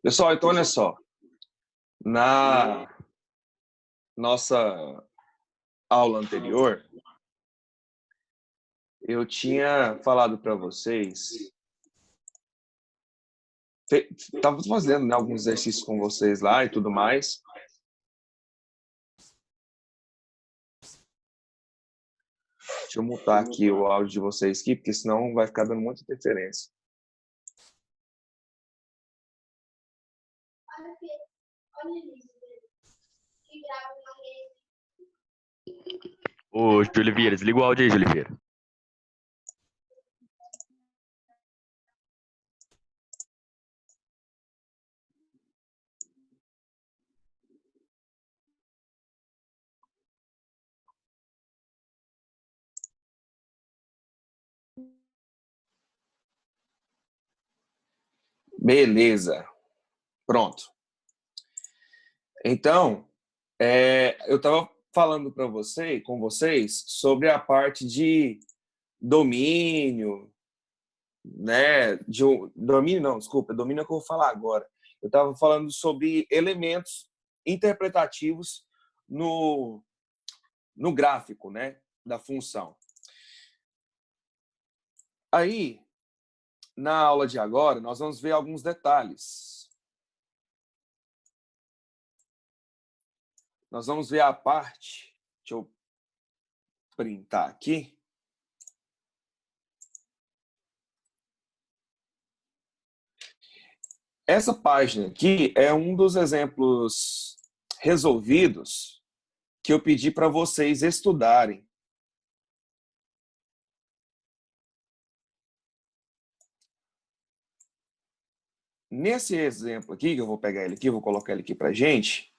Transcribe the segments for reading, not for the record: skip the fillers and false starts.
Pessoal, então olha só. Na nossa aula anterior, eu tinha falado para vocês, estava fazendo, né, alguns exercícios com vocês lá e tudo mais. Deixa eu mutar aqui o áudio de vocês aqui, porque senão vai ficar dando muita interferência. Ô, Júlio Oliveira, desliga o áudio aí, Júlio Oliveira. Beleza. Pronto. Então, eu estava falando com vocês sobre a parte de domínio, né? Domínio não, desculpa, domínio é o que eu vou falar agora. Eu estava falando sobre elementos interpretativos no gráfico, né, da função. Aí, na aula de agora, nós vamos ver alguns detalhes. Nós vamos ver a parte, deixa eu printar aqui. Essa página aqui é um dos exemplos resolvidos que eu pedi para vocês estudarem. Nesse exemplo aqui, que eu vou pegar ele aqui, vou colocar ele aqui para a gente,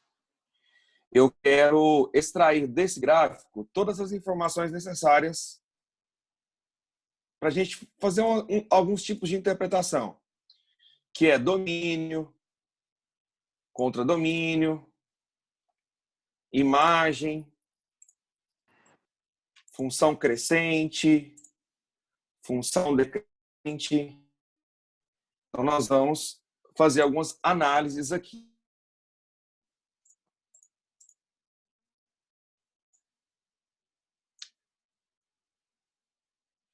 eu quero extrair desse gráfico todas as informações necessárias para a gente fazer alguns tipos de interpretação, que é domínio, contradomínio, imagem, função crescente, função decrescente. Então, nós vamos fazer algumas análises aqui.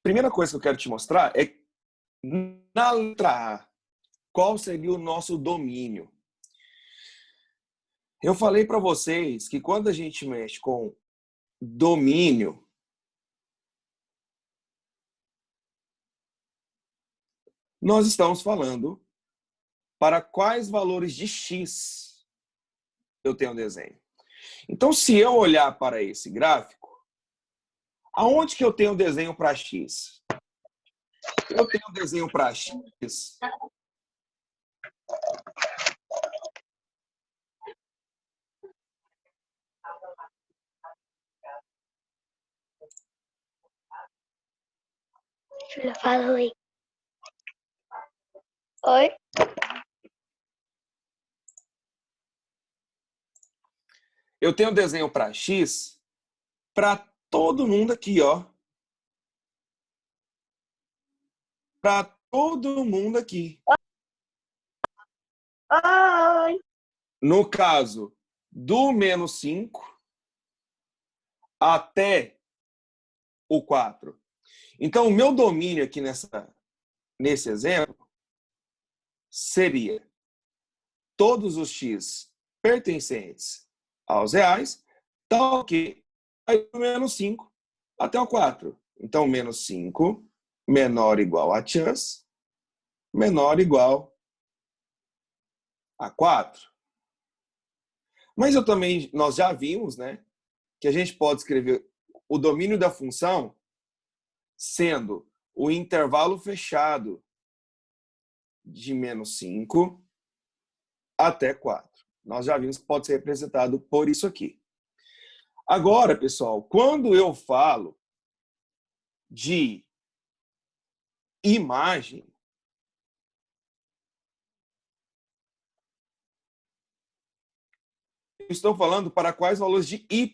Primeira coisa que eu quero te mostrar é, na letra A, qual seria o nosso domínio? Eu falei para vocês que quando a gente mexe com domínio, nós estamos falando para quais valores de x eu tenho um desenho. Então, se eu olhar para esse gráfico, aonde que eu tenho desenho para x? Eu tenho desenho para x. Júlia, fala oi. Oi? Eu tenho desenho para x para todo mundo aqui, ó. Para todo mundo aqui. Oi! No caso do menos 5 até o 4. Então, o meu domínio aqui nesse exemplo seria todos os x pertencentes aos reais, tal que vai do menos 5 até o 4. Então, menos 5 menor ou igual a chance, menor ou igual a 4. Mas nós já vimos, né, que a gente pode escrever o domínio da função sendo o intervalo fechado de menos 5 até 4. Nós já vimos que pode ser representado por isso aqui. Agora, pessoal, quando eu falo de imagem, eu estou falando para quais valores de y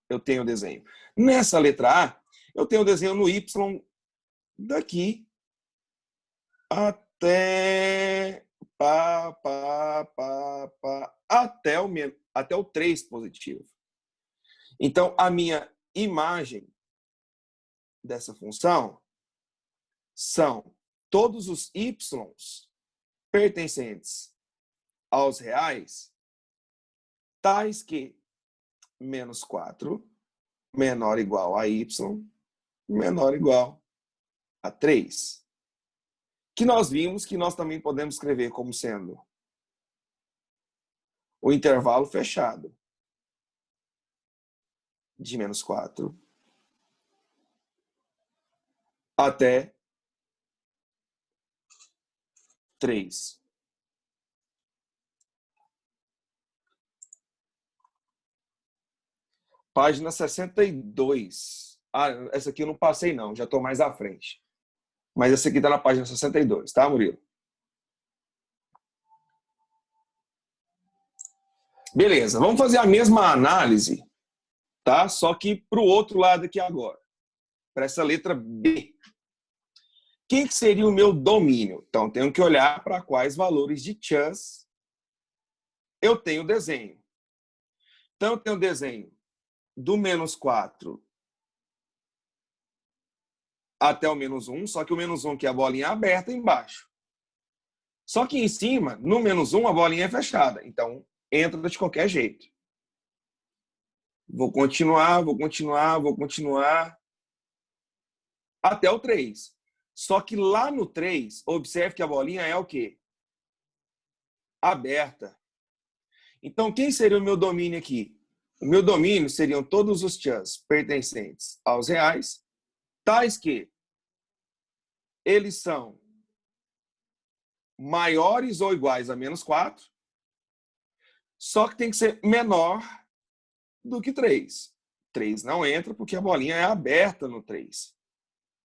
eu tenho desenho. Nessa letra A, eu tenho desenho no y daqui até até o 3 positivo. Então, a minha imagem dessa função são todos os y's pertencentes aos reais, tais que menos 4 menor ou igual a y menor ou igual a 3. Que nós vimos que nós também podemos escrever como sendo o intervalo fechado de menos 4 até 3. Página 62. Essa aqui eu não passei não, já estou mais à frente. Mas essa aqui está na página 62, tá, Murilo? Beleza, vamos fazer a mesma análise, tá? Só que para o outro lado aqui agora. Para essa letra B. Quem que seria o meu domínio? Então, tenho que olhar para quais valores de chus eu tenho desenho. Então, eu tenho desenho do menos 4 até o menos 1, só que o menos 1 aqui é a bolinha aberta embaixo. Só que em cima, no menos 1, a bolinha é fechada. Então, entra de qualquer jeito. Vou continuar até o 3. Só que lá no 3, observe que a bolinha é o quê? Aberta. Então, quem seria o meu domínio aqui? O meu domínio seriam todos os chus pertencentes aos reais, tais que eles são maiores ou iguais a menos 4, só que tem que ser menor do que 3. 3 não entra porque a bolinha é aberta no 3.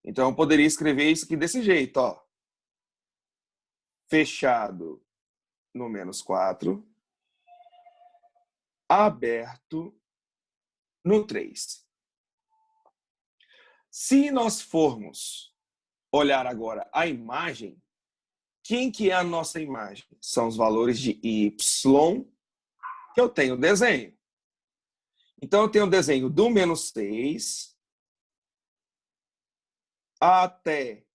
Então, eu poderia escrever isso aqui desse jeito, ó. Fechado no menos 4, aberto no 3. Se nós formos olhar agora a imagem, quem que é a nossa imagem? São os valores de y que eu tenho desenho. Então, eu tenho o desenho do menos 6 até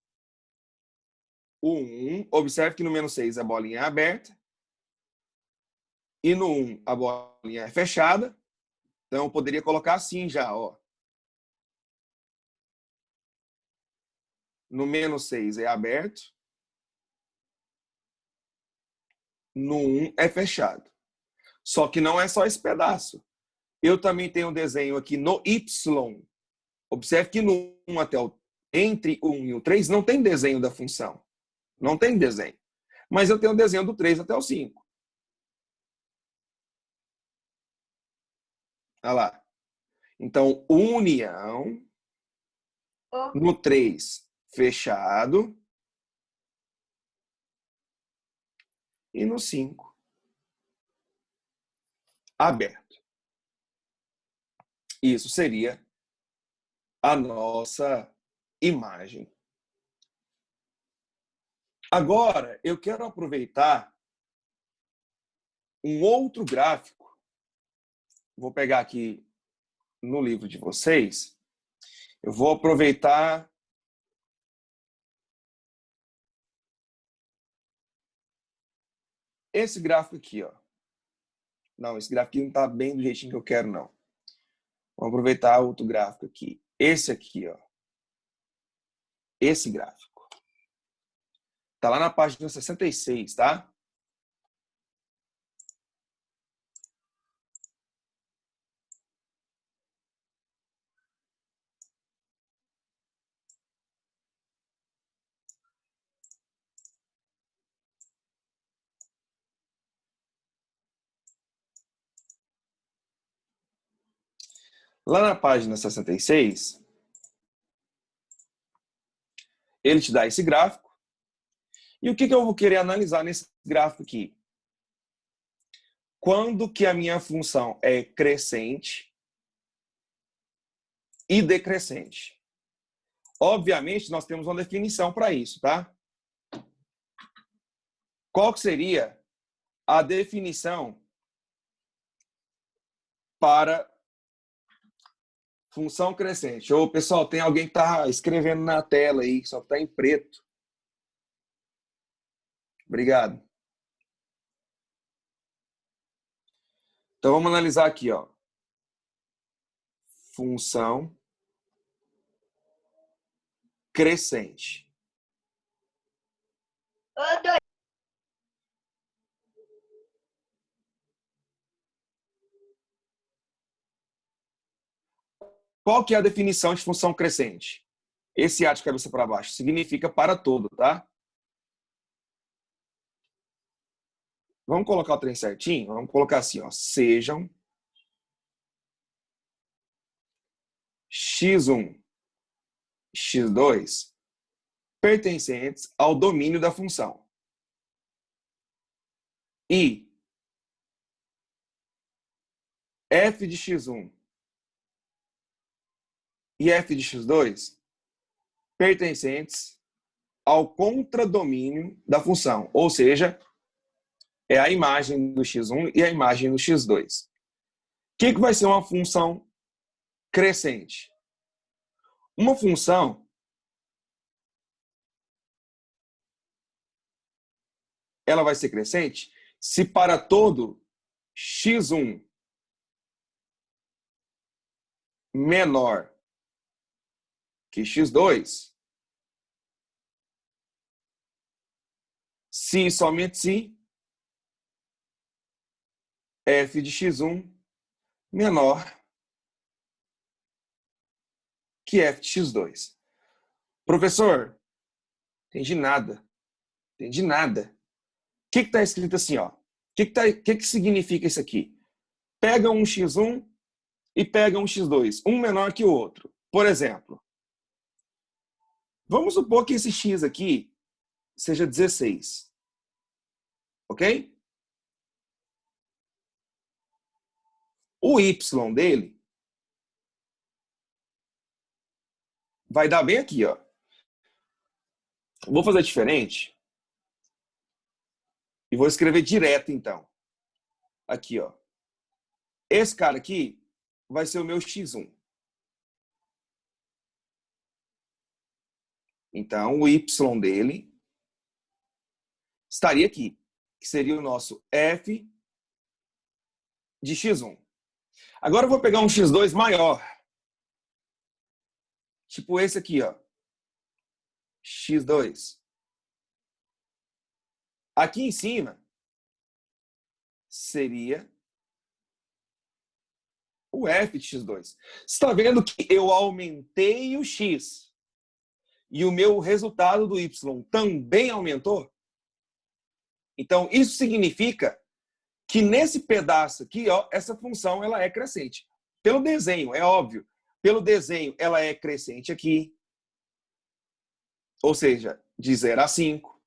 o 1. Observe que no menos 6 a bolinha é aberta. E no 1 a bolinha é fechada. Então, eu poderia colocar assim já, ó. No menos 6 é aberto. No 1 é fechado. Só que não é só esse pedaço. Eu também tenho um desenho aqui no y. Observe que no 1 até entre o 1 e o 3 não tem desenho da função. Não tem desenho. Mas eu tenho o desenho do 3 até o 5. Olha lá. Então, união no 3 fechado e no 5 aberto. Isso seria a nossa imagem. Agora, eu quero aproveitar um outro gráfico. Vou pegar aqui no livro de vocês. Eu vou aproveitar esse gráfico aqui, ó. Não, esse gráfico aqui não está bem do jeitinho que eu quero, não. Vou aproveitar outro gráfico aqui. Esse aqui, ó. Esse gráfico. Está lá na página 66, tá? Lá na página 66, ele te dá esse gráfico. E o que eu vou querer analisar nesse gráfico aqui? Quando que a minha função é crescente e decrescente? Obviamente, nós temos uma definição para isso, tá? Qual que seria a definição para função crescente. Ô, pessoal, tem alguém que está escrevendo na tela aí, só que está em preto. Obrigado. Então, vamos analisar aqui, ó. Função crescente. Qual que é a definição de função crescente? Esse A de cabeça para baixo significa para todo, tá? Vamos colocar o trem certinho? Vamos colocar assim, ó. Sejam x1, x2 pertencentes ao domínio da função. E f de x1 e f de x2 pertencentes ao contradomínio da função, ou seja, é a imagem do x1 e a imagem do x2. O que vai ser uma função crescente? Uma função, ela vai ser crescente se para todo x1 menor que x2, se e somente se f de x1 menor que f de x2. Professor, entendi nada. Entendi nada. O que está escrito assim, ó? O que significa isso aqui? Pega um x1 e pega um x2, um menor que o outro. Por exemplo, vamos supor que esse x aqui seja 16. Ok? O y dele vai dar bem aqui, ó. Vou fazer diferente e vou escrever direto, então. Aqui, ó. Esse cara aqui vai ser o meu x1. Então, o y dele estaria aqui, que seria o nosso f de x1. Agora eu vou pegar um x2 maior. Tipo esse aqui, ó. x2. Aqui em cima seria o f de x2. Você está vendo que eu aumentei o x e o meu resultado do y também aumentou? Então, isso significa que nesse pedaço aqui, ó, essa função ela é crescente. Pelo desenho, é óbvio. Pelo desenho, ela é crescente aqui. Ou seja, de 0 a 5.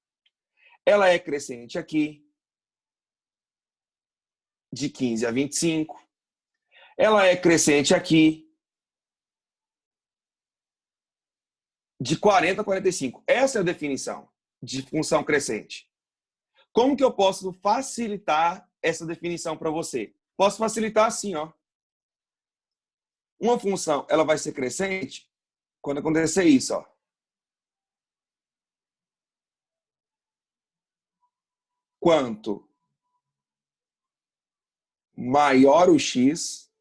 Ela é crescente aqui. De 15 a 25. Ela é crescente aqui. De 40 a 45. Essa é a definição de função crescente. Como que eu posso facilitar essa definição para você? Posso facilitar assim, ó. Uma função, ela vai ser crescente quando acontecer isso, ó. Quanto maior o x,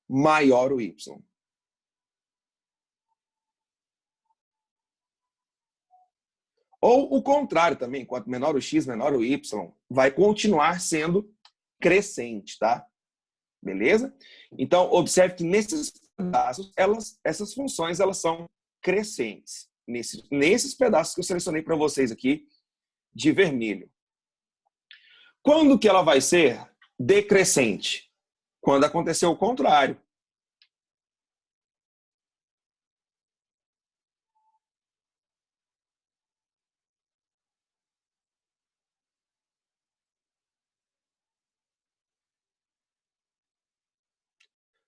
maior o y. Ou o contrário também, quanto menor o x, menor o y, vai continuar sendo crescente, tá? Beleza? Então, observe que nesses pedaços, essas funções elas são crescentes. Nesses pedaços que eu selecionei para vocês aqui, de vermelho. Quando que ela vai ser decrescente? Quando acontecer o contrário.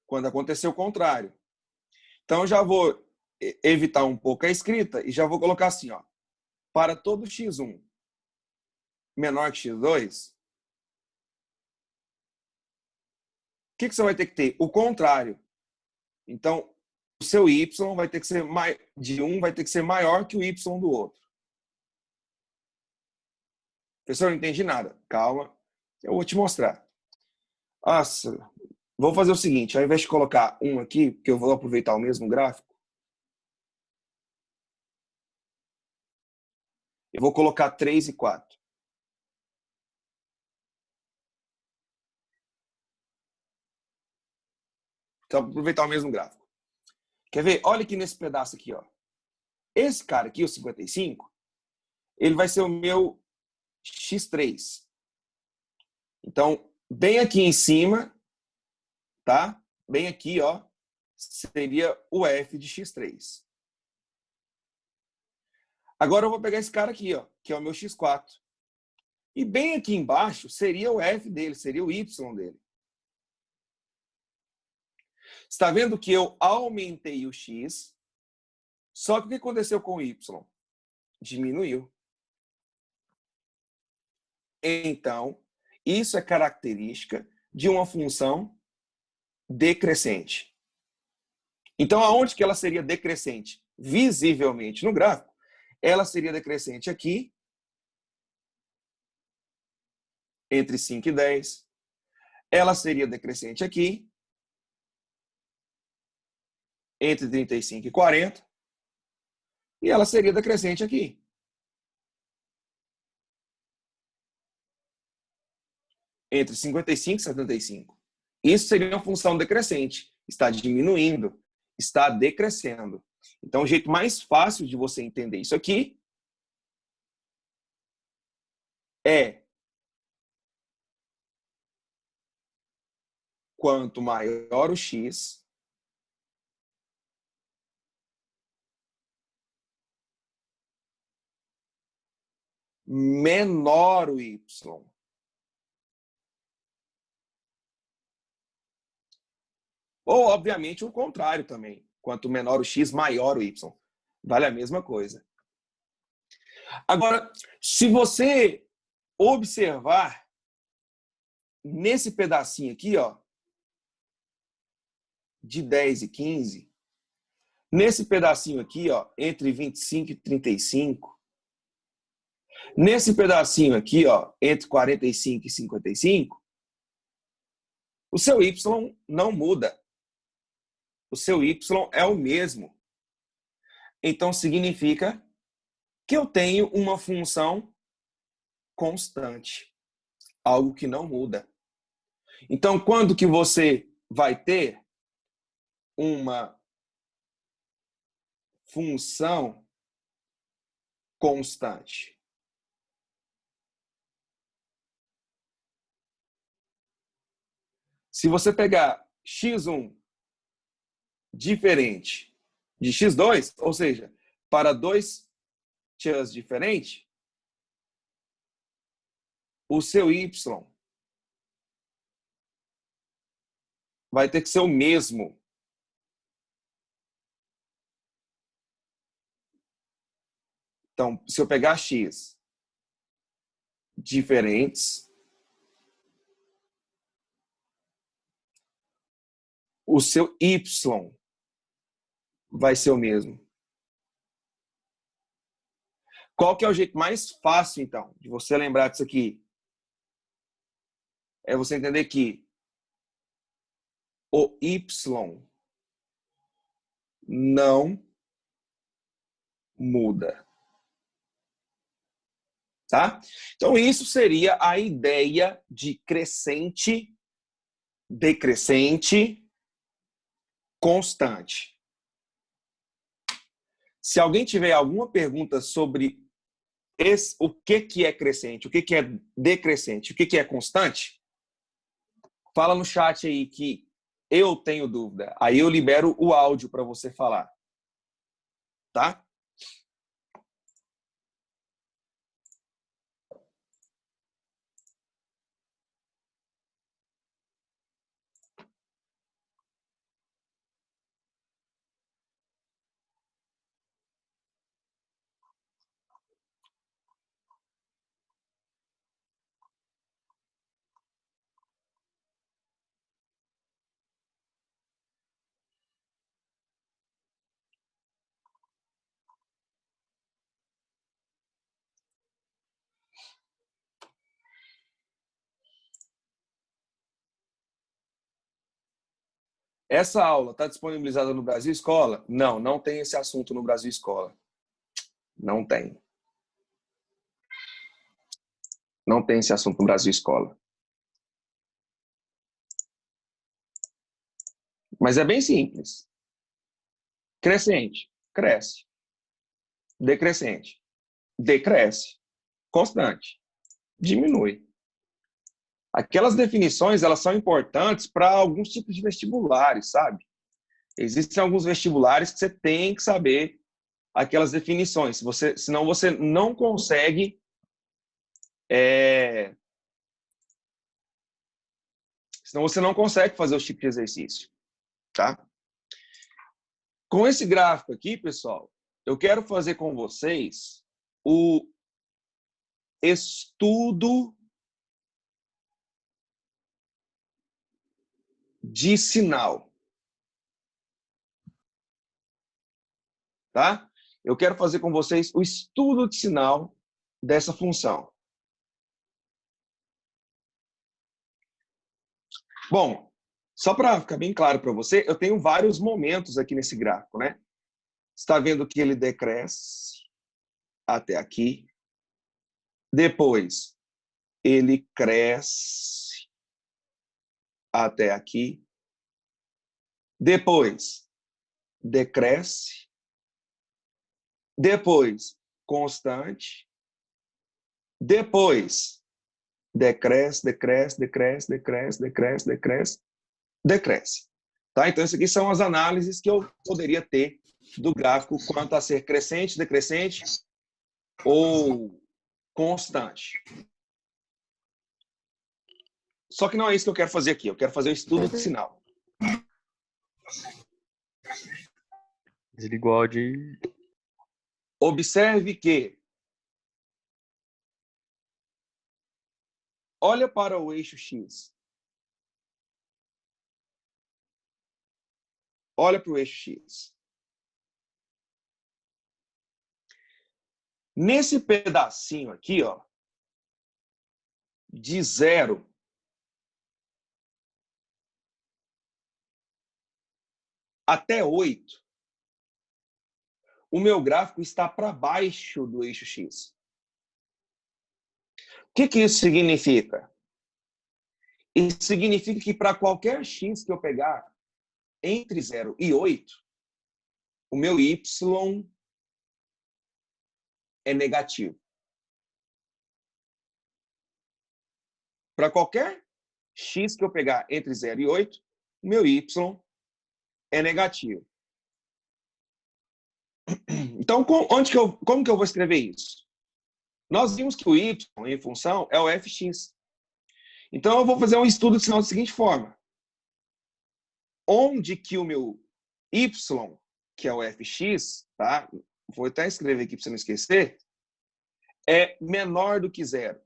Quando acontecer o contrário. Então, já vou evitar um pouco a escrita e já vou colocar assim, ó. Para todo x1 menor que x2, o que você vai ter que ter? O contrário. Então, o seu y vai ter que ser de um vai ter que ser maior que o y do outro. Professor, não entendi nada. Calma, eu vou te mostrar. Nossa, vou fazer o seguinte, ao invés de colocar um aqui, porque eu vou aproveitar o mesmo gráfico, eu vou colocar 3 e 4. Então, aproveitar o mesmo gráfico. Quer ver? Olha aqui nesse pedaço aqui, ó. Esse cara aqui, o 55, ele vai ser o meu x3. Então, bem aqui em cima, tá? Bem aqui, ó, seria o f de x3. Agora eu vou pegar esse cara aqui, ó, que é o meu x4. E bem aqui embaixo seria o f dele, seria o y dele. Está vendo que eu aumentei o x, só que o que aconteceu com o y? Diminuiu. Então, isso é característica de uma função decrescente. Então, aonde que ela seria decrescente? Visivelmente no gráfico, ela seria decrescente aqui, entre 5 e 10. Ela seria decrescente aqui, entre 35 e 40. E ela seria decrescente aqui. Entre 55 e 75. Isso seria uma função decrescente. Está diminuindo, está decrescendo. Então, o jeito mais fácil de você entender isso aqui é quanto maior o x, menor o y. Ou, obviamente, o contrário também. Quanto menor o x, maior o y. Vale a mesma coisa. Agora, se você observar nesse pedacinho aqui, ó, de 10 e 15, nesse pedacinho aqui, ó, entre 25 e 35, nesse pedacinho aqui, ó, entre 45 e 55, o seu y não muda. O seu y é o mesmo. Então, significa que eu tenho uma função constante, algo que não muda. Então, quando que você vai ter uma função constante? Se você pegar x1 diferente de x2, ou seja, para dois chans diferentes, o seu y vai ter que ser o mesmo. Então, se eu pegar x diferentes, o seu y vai ser o mesmo. Qual que é o jeito mais fácil, então, de você lembrar disso aqui? É você entender que o y não muda. Tá? Então, isso seria a ideia de crescente, decrescente, constante. Se alguém tiver alguma pergunta sobre o que é crescente, o que é decrescente, o que é constante, fala no chat aí que eu tenho dúvida. Aí eu libero o áudio para você falar. Tá? Essa aula está disponibilizada no Brasil Escola? Não, não tem esse assunto no Brasil Escola. Não tem. Não tem esse assunto no Brasil Escola. Mas é bem simples. Crescente, cresce. Decrescente, decresce. Constante, diminui. Aquelas definições, elas são importantes para alguns tipos de vestibulares, sabe? Existem alguns vestibulares que você tem que saber aquelas definições. Senão você não consegue senão você não consegue fazer os tipos de exercício, tá? Com esse gráfico aqui, pessoal, eu quero fazer com vocês o estudo de sinal, tá? Eu quero fazer com vocês o estudo de sinal dessa função. Bom, só para ficar bem claro para você, eu tenho vários momentos aqui nesse gráfico, né? Você está vendo que ele decresce até aqui. Depois, ele cresce até aqui. Depois, decresce. Depois, constante. Depois, decresce, decresce, decresce, decresce, decresce, decresce, decresce. Tá? Então, isso aqui são as análises que eu poderia ter do gráfico quanto a ser crescente, decrescente ou constante. Só que não é isso que eu quero fazer aqui. Eu quero fazer o estudo de sinal. Desligou o áudio. Observe que olha para o eixo X. Olha para o eixo X. Nesse pedacinho aqui, ó, de 0 até 8, o meu gráfico está para baixo do eixo X. O que isso significa? Isso significa que para qualquer X que eu pegar entre 0 e 8, o meu Y é negativo. Para qualquer X que eu pegar entre 0 e 8, o meu Y é negativo. Então, como que eu vou escrever isso? Nós vimos que o Y em função é o fx. Então, eu vou fazer um estudo de sinal da seguinte forma. Onde que o meu Y, que é o fx, tá? Vou até escrever aqui para você não esquecer, é menor do que 0.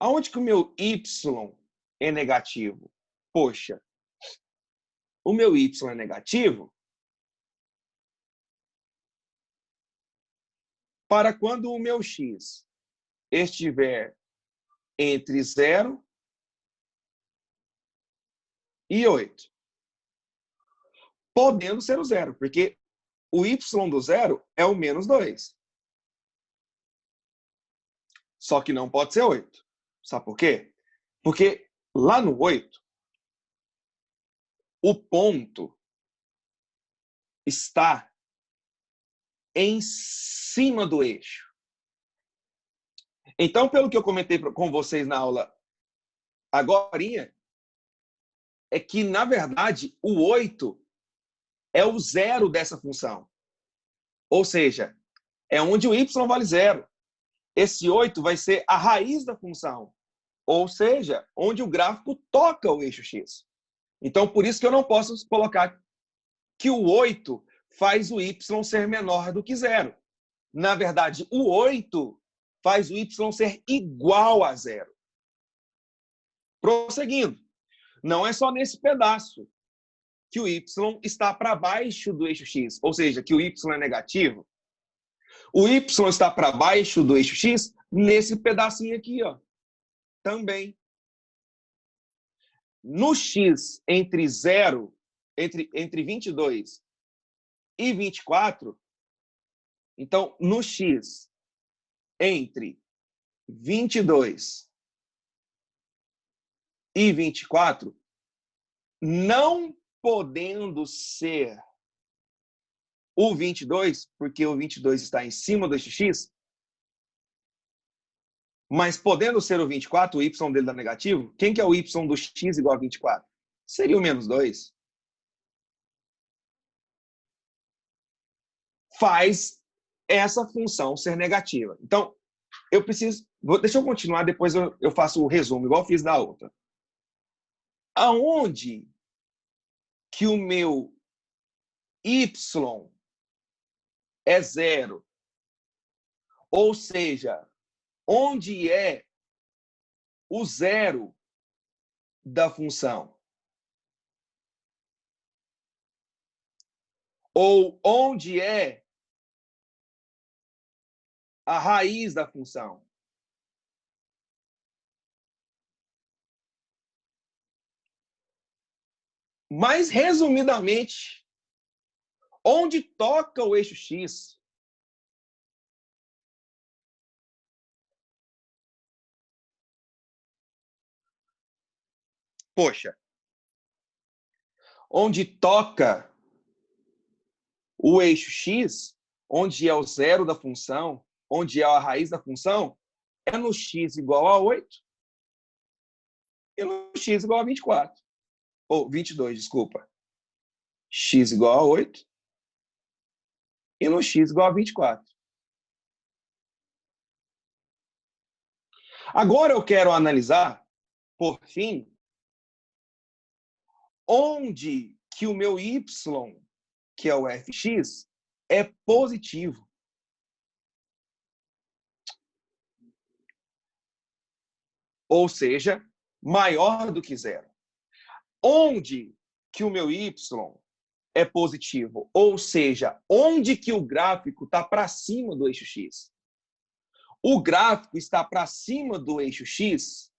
Aonde que o meu Y é negativo? Poxa, o meu Y é negativo para quando o meu X estiver entre 0 e 8. Podendo ser o 0, porque o Y do 0 é o menos 2. Só que não pode ser 8. Sabe por quê? Porque lá no 8, o ponto está em cima do eixo. Então, pelo que eu comentei com vocês na aula agorinha, é que, na verdade, o 8 é o 0 dessa função. Ou seja, é onde o y vale 0. Esse 8 vai ser a raiz da função. Ou seja, onde o gráfico toca o eixo x. Então, por isso que eu não posso colocar que o 8 faz o y ser menor do que 0. Na verdade, o 8 faz o y ser igual a 0. Prosseguindo. Não é só nesse pedaço que o y está para baixo do eixo x, ou seja, que o y é negativo. O y está para baixo do eixo x nesse pedacinho aqui, ó. Também. No x entre 0 entre 22 e 24, então, no x entre 22 e 24, não podendo ser o 22, porque o 22 está em cima do x, mas podendo ser o 24, o y dele dá negativo, quem que é o y do x igual a 24? Seria o menos 2. Faz essa função ser negativa. Então, eu preciso... Deixa eu continuar, depois eu faço o resumo, igual eu fiz da outra. Aonde que o meu y é zero? Ou seja, onde é o zero da função? Ou onde é a raiz da função? Mais resumidamente, onde toca o eixo x? Poxa, onde toca o eixo x, onde é o zero da função, onde é a raiz da função, é no x igual a 8 e no x igual a 24. Ou 22, desculpa. X igual a 8 e no x igual a 24. Agora eu quero analisar, por fim, onde que o meu y, que é o fx, é positivo. Ou seja, maior do que zero. Onde que o meu y é positivo? Ou seja, onde que o gráfico está para cima do eixo x? O gráfico está para cima do eixo x,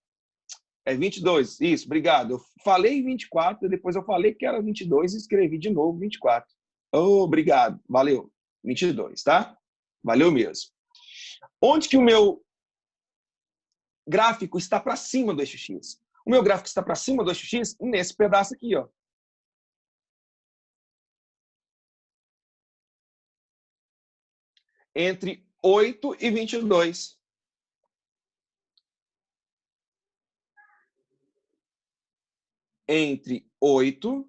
é 22. Isso, obrigado. Eu falei 24, depois eu falei que era 22 e escrevi de novo 24. Oh, obrigado, valeu. 22, tá? Valeu mesmo. Onde que o meu gráfico está para cima do eixo x? O meu gráfico está para cima do eixo x nesse pedaço aqui, ó. Entre 8 e 22. Entre 8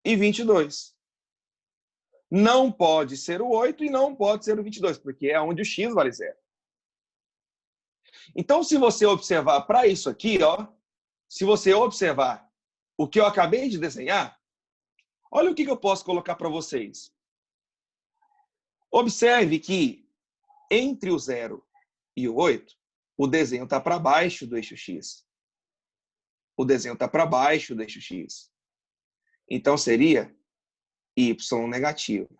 e 22. Não pode ser o 8 e não pode ser o 22, porque é onde o x vale zero. Então, se você observar para isso aqui, ó, se você observar o que eu acabei de desenhar, olha o que eu posso colocar para vocês. Observe que entre o 0 e o 8, o desenho está para baixo do eixo x. O desenho está para baixo do eixo x. Então, seria y negativo.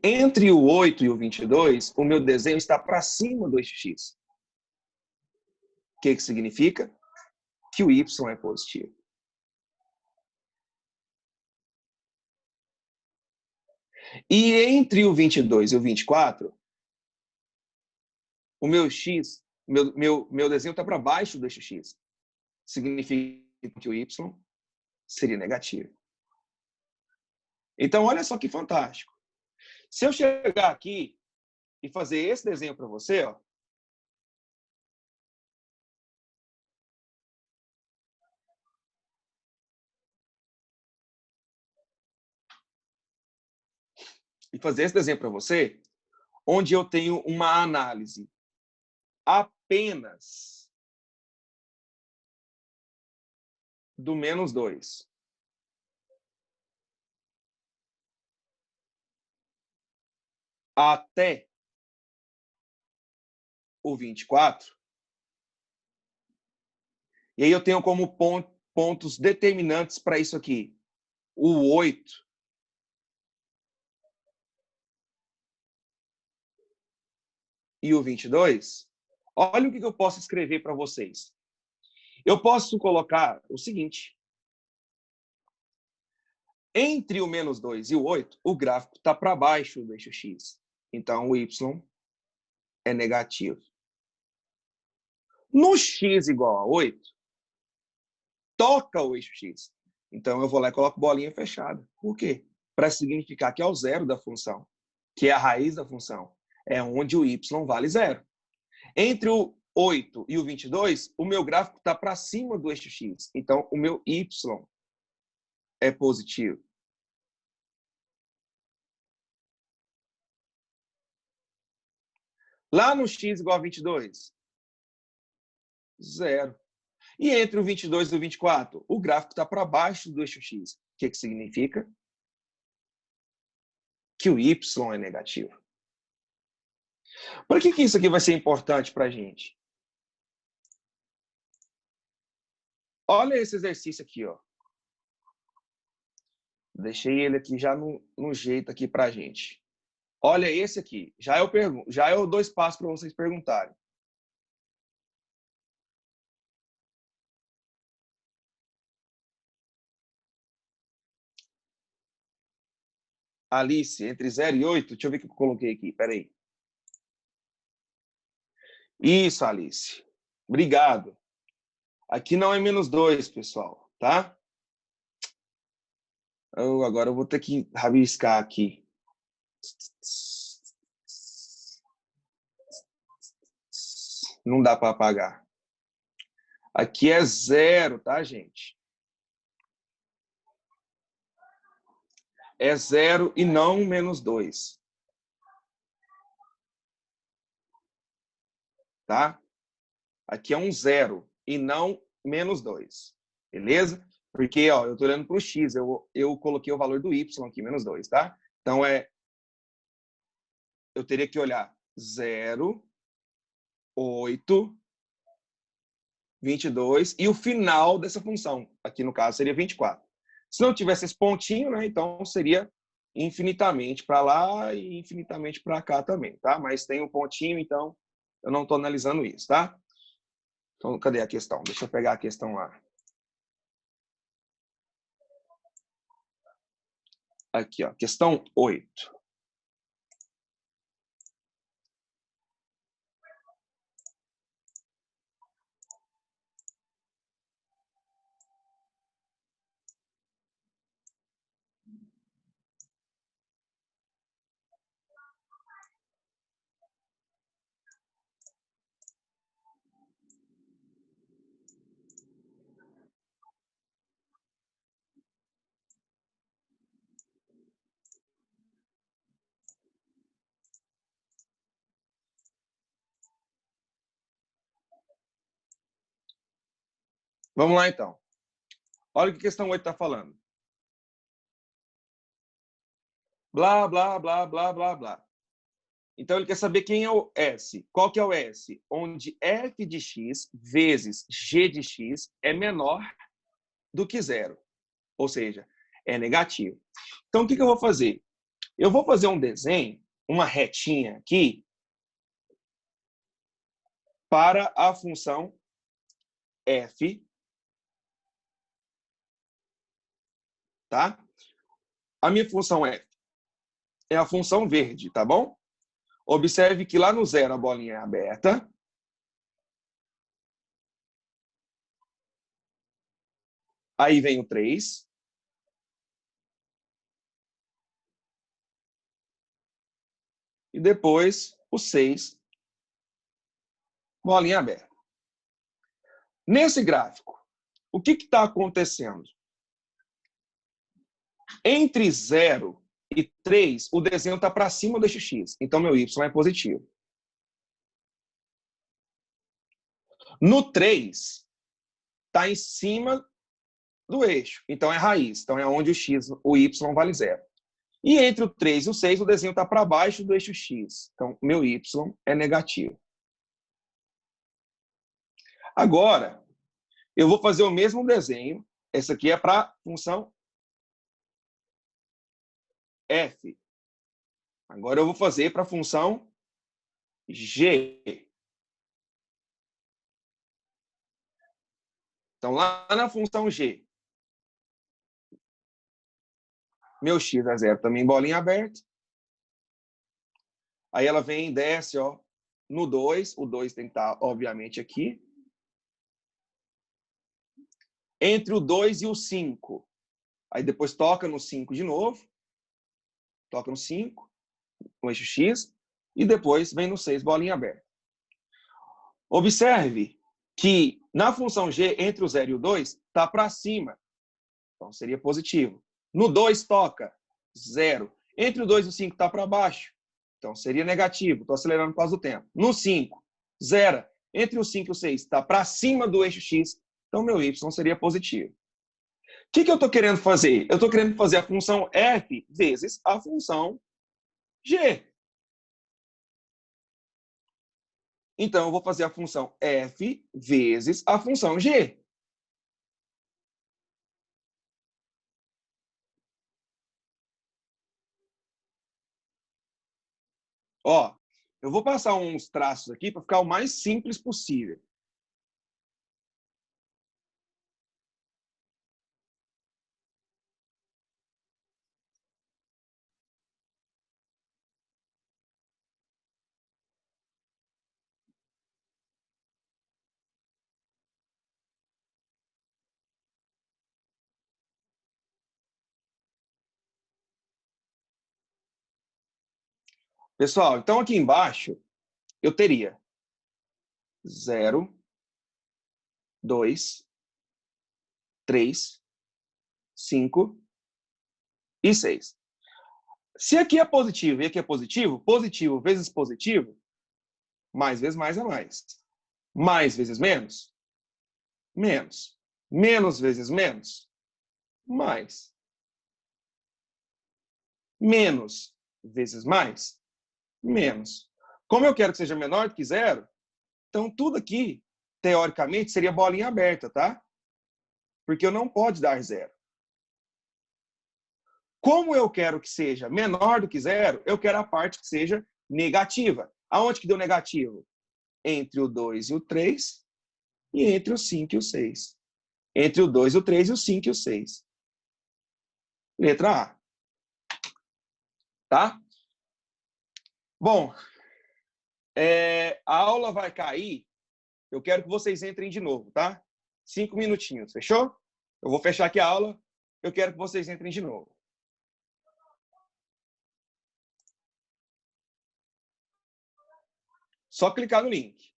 Entre o 8 e o 22, o meu desenho está para cima do eixo x. O que significa? Que o y é positivo. E entre o 22 e o 24, o meu x, meu desenho está para baixo do eixo x. Significa que o y seria negativo. Então, olha só que fantástico. Se eu chegar aqui e fazer esse desenho para você, ó, e fazer esse desenho para você, onde eu tenho uma análise apenas do menos 2 até o 24, e aí eu tenho como pontos determinantes para isso aqui o 8 e o 22, olha o que eu posso escrever para vocês. Eu posso colocar o seguinte. Entre o menos 2 e o 8, o gráfico está para baixo do eixo X. Então, o Y é negativo. No X igual a 8, toca o eixo X. Então, eu vou lá e coloco bolinha fechada. Por quê? Para significar que é o zero da função, que é a raiz da função. É onde o Y vale zero. Entre o 8 e o 22, o meu gráfico está para cima do eixo X. Então, o meu Y é positivo. Lá no X igual a 22, zero. E entre o 22 e o 24, o gráfico está para baixo do eixo X. O que significa? Que o Y é negativo. Por que isso aqui vai ser importante para a gente? Olha esse exercício aqui, ó. Deixei ele aqui já no jeito aqui para a gente. Olha esse aqui. Já eu dou espaço para vocês perguntarem. Alice, entre 0 e 8, deixa eu ver o que eu coloquei aqui. Peraí. Isso, Alice. Obrigado. Aqui não é menos 2, pessoal, tá? Agora eu vou ter que rabiscar aqui. Não dá para apagar. Aqui é 0, tá, gente? É 0 e não menos 2. Tá? Aqui é um 0 e não menos 2. Beleza? Porque, ó, eu estou olhando para o X, eu coloquei o valor do Y aqui, menos 2, tá? Então, eu teria que olhar 0, 8, 22 e o final dessa função. Aqui, no caso, seria 24. Se não tivesse esse pontinho, né, então seria infinitamente para lá e infinitamente para cá também, tá? Mas tem um pontinho, então eu não estou analisando isso, tá? Então, cadê a questão? Deixa eu pegar a questão lá. Aqui, ó, questão 8. Vamos lá, então. Olha o que a questão 8 está falando. Blá, blá, blá, blá, blá, blá. Então, ele quer saber quem é o S. Qual que é o S? Onde f de x vezes g de x é menor do que zero. Ou seja, é negativo. Então, o que eu vou fazer? Eu vou fazer um desenho, uma retinha aqui, para a função f, tá? A minha função f é a função verde, tá bom? Observe que lá no zero a bolinha é aberta. Aí vem o 3. E depois o 6, bolinha aberta. Nesse gráfico, o que está acontecendo? Entre 0 e 3, o desenho está para cima do eixo X. Então, meu Y é positivo. No 3, está em cima do eixo. Então, é raiz. Então, é onde o Y vale 0. E entre o 3 e o 6, o desenho está para baixo do eixo X. Então, meu Y é negativo. Agora, eu vou fazer o mesmo desenho. Esse aqui é para a função f. Agora eu vou fazer para a função g. Então, lá na função g, meu x é 0 também, bolinha aberta. Aí ela vem e desce, ó, no 2. O 2 tem que estar, obviamente, aqui. Entre o 2 e o 5. Aí depois toca no 5 de novo. Toca no 5, no eixo x. E depois vem no 6, bolinha aberta. Observe que na função g, entre o 0 e o 2, está para cima. Então, seria positivo. No 2, toca 0. Entre o 2 e o 5, está para baixo. Então, seria negativo. Estou acelerando por causa do tempo. No 5, 0. Entre o 5 e o 6, está para cima do eixo x. Então, meu y seria positivo. O que eu estou querendo fazer? Eu estou querendo fazer a função f vezes a função g. Então, eu vou fazer a função f vezes a função g. Ó, eu vou passar uns traços aqui para ficar o mais simples possível. Pessoal, então aqui embaixo eu teria 0, 2, 3, 5 e 6. Se aqui é positivo e aqui é positivo, positivo vezes positivo, mais vezes mais é mais. Mais vezes menos, menos. Menos vezes menos, mais. Menos vezes mais, menos. Como eu quero que seja menor do que 0, então tudo aqui, teoricamente, seria bolinha aberta, tá? Porque eu não pode dar 0. Como eu quero que seja menor do que 0, eu quero a parte que seja negativa. Aonde que deu negativo? Entre o 2 e o 3 e entre o 5 e o 6. Entre o 2, o 3 e o 5 e o 6. Letra A. Tá? Bom, a aula vai cair. Eu quero que vocês entrem de novo, tá? 5 minutinhos, fechou? Eu vou fechar aqui a aula. Eu quero que vocês entrem de novo. Só clicar no link.